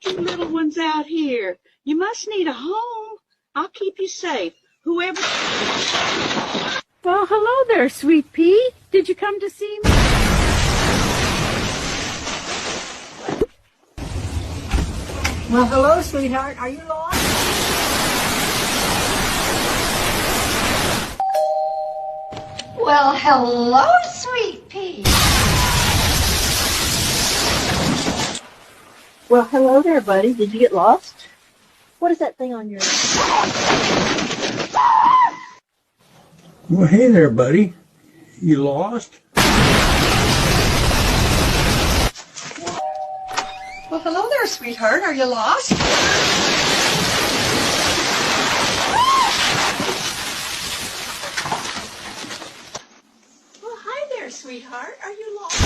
you little ones out here? You must need a home. I'll keep you safe. Whoever... Well, hello there, Sweet Pea. Did you come to see me? Well, hello, sweetheart. Are you lost? Well, hello, Sweet Pea. Well, hello there, buddy. Did you get lost? What is that thing on your... Well, hey there, buddy. You lost? Well, hello there, sweetheart. Are you lost? Well, hi there, sweetheart. Are you lost?